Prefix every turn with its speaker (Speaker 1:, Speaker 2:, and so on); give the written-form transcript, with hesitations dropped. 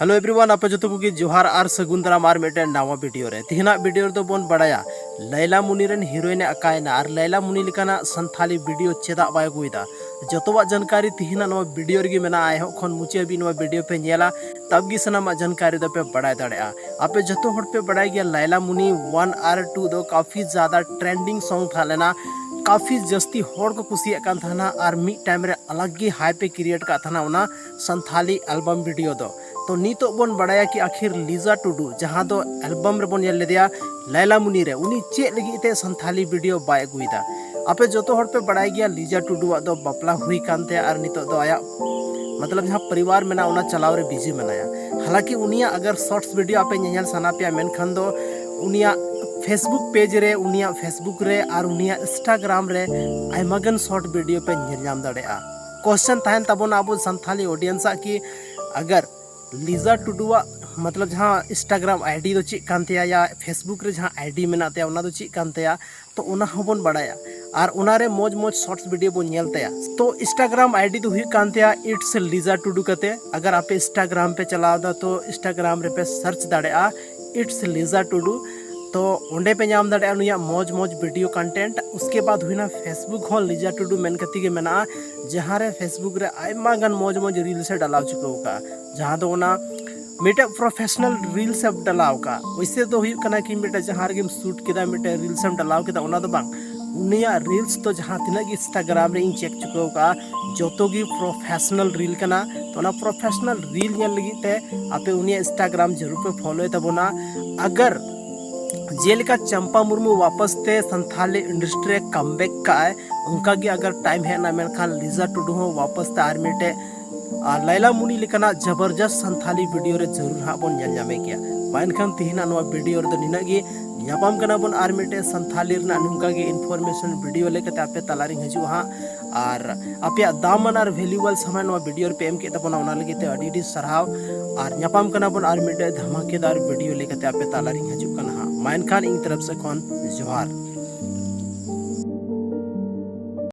Speaker 1: Hello everyone आप जो को जोहार और सगुन दाराम और मिट्टे नवा वीडियो रे तिहना वीडियो तो बन बड़ाया लैला मुनी रन हीरोइन अकायना और लैला मुनी लिकाना संथाली वीडियो चेदा बाय गुइदा जतवा जानकारी तिहना नवा वीडियो रे मेना आय खन मुचे भी नवा वीडियो पे नेला तब गी सनामा जानकारी दो पे बड़ाय दाड़ेआ आपे जतो हड़ पे बड़ाय गया लैला मुनी 1 और 2 दो काफी ज्यादा ट्रेंडिंग सॉन्ग था लेना काफ़ी जस्ती होड़ को कुसिया कान थाना और मी टाइम रे अलग ही हाई पे क्रिएट का थाना उना संथाली एल्बम वीडियो दो तो नीतो बन बड़ाया कि आखिर लीजा टुडू जहाँ दो एल्बम रे बन लेदिया लैला मुनी रे उनी चे लगी ते संथाली वीडियो बाय गुइदा आपे जतो हड़ पे बड़ाय गया लीजा टुडू दो बपला हुई कानते और नीतो दो आया मतलब जहाँ परिवार में ना चलाव रे बिजी मनाया हालांकि उनिया अगर शॉर्ट्स वीडियो आपे नेल सना पे मेनखान दो उनिया फेसबुक पेज रे उनिया फेसबुक रे और उनिया इंस्टाग्राम रे आयमागन शॉर्ट वीडियो पे नेल दाड़ेआ क्वेश्चन तहन तबोना अब संथाली ऑडियंस की अगर लीजा टुडुआ मतलब जहाँ इंस्टाग्राम आईडी दो चेक कानतेया या फेसबुक रे जहाँ आईडी मेनातेया उना दो चेक कानतेया तो उना होबन बड़ाया और उनारे मौज मौज शॉर्ट्स वीडियो बन नेलतेया तो इंस्टाग्राम आईडी तो हुई कानतेया इट्स लीजा टुडू कते अगर आप इंस्टाग्राम पे चलावदा तो इंस्टाग्राम रे पे सर्च दाड़ेआ इट्स लीजा टुडू तो उंडे पे नाम दाड़े उनिया मौज मौज वीडियो कंटेंट उसके बाद हुई ना फेसबुक हो लीजा टुडू मेन कती के मेना जहाँ रे फेसबुक रे आयमा गन मौज मौज रील से डालाव चुको का जहाँ दो ना मिटे प्रोफेशनल रील से डालाव का वैसे तो हुई कना कि मिटे जहाँ रे शूट किदा मिटे रील से डालाव किदा उना तो बांग उनिया रील्स तो जहाँ तिना की इंस्टाग्राम रे इन चेक चुको का जोतो की प्रोफेशनल रील कना तो ना प्रोफेशनल रील नेल लगी ते आपे उनिया इंस्टाग्राम जरूर पे फॉलो तबोना अगर जेलिका चंपा मुर्मू वापस ते संथाली इंडस्ट्री कमबैक का है उनका की अगर टाइम है ना मेनखान लीजा टुडू हो वापस ते आर मिटे लैला मुनी लिकना जबरदस्त संथाली वीडियो रे जरूर हाँ बन जामे किया मेनखान तिहिना नवा वीडियो रे निना गी ᱧᱟᱯᱟᱢ ᱠᱟᱱᱟ ᱵᱚᱱ ᱟᱨ ᱢᱤᱫᱴᱮᱡ ᱥᱟᱱᱛᱷᱟᱞᱤ ᱨᱮᱱᱟᱜ ᱱᱚᱝᱠᱟ ᱜᱮ ᱤᱱᱯᱷᱚᱨᱢᱮᱥᱚᱱ ᱵᱷᱤᱰᱤᱭᱳ ᱞᱮᱠᱟᱛᱮ ᱟᱯᱮ ᱛᱟᱞᱟᱨᱤᱧ ᱦᱤᱡᱩᱜᱼᱟ ᱦᱟᱸᱜ ᱟᱨ ᱟᱯᱮᱭᱟᱜ ᱫᱟᱢᱟᱱ ᱟᱨ ᱵᱷᱮᱞᱩᱭᱮᱵल ᱥᱚᱢᱚᱭ ᱱᱚᱣᱟ ᱵᱷᱤᱰᱤᱭᱳ ᱨᱮᱯᱮ ᱮᱢ ᱠᱮᱫ ᱛᱟᱵᱚᱱᱟ ᱚᱱᱟ ᱞᱟᱹᱜᱤᱫ ᱛᱮ ᱟᱹᱰᱤ ᱟᱹᱰᱤ ᱥᱟᱨᱦᱟᱣ ᱟᱨ ᱧᱟᱯᱟᱢ ᱠᱟᱱᱟ ᱵᱚᱱ ᱟᱨ ᱢᱤᱫᱴᱮᱡ ᱫᱷᱟᱢᱟᱠᱮᱫᱟᱨ ᱵᱷᱤᱰᱤᱭᱳ ᱞᱮᱠᱟᱛᱮ ᱟᱯᱮ ᱛᱟᱞᱟᱨᱤᱧ ᱦᱤᱡᱩᱜ ᱠᱟᱱᱟ ᱦᱟᱸᱜ ᱢᱟ ᱮᱱᱠᱷᱟᱱ ᱤᱧ ᱛᱚᱨᱚᱯ ᱥᱮ ᱠᱷᱚᱱ ᱡᱚᱦᱟᱨ।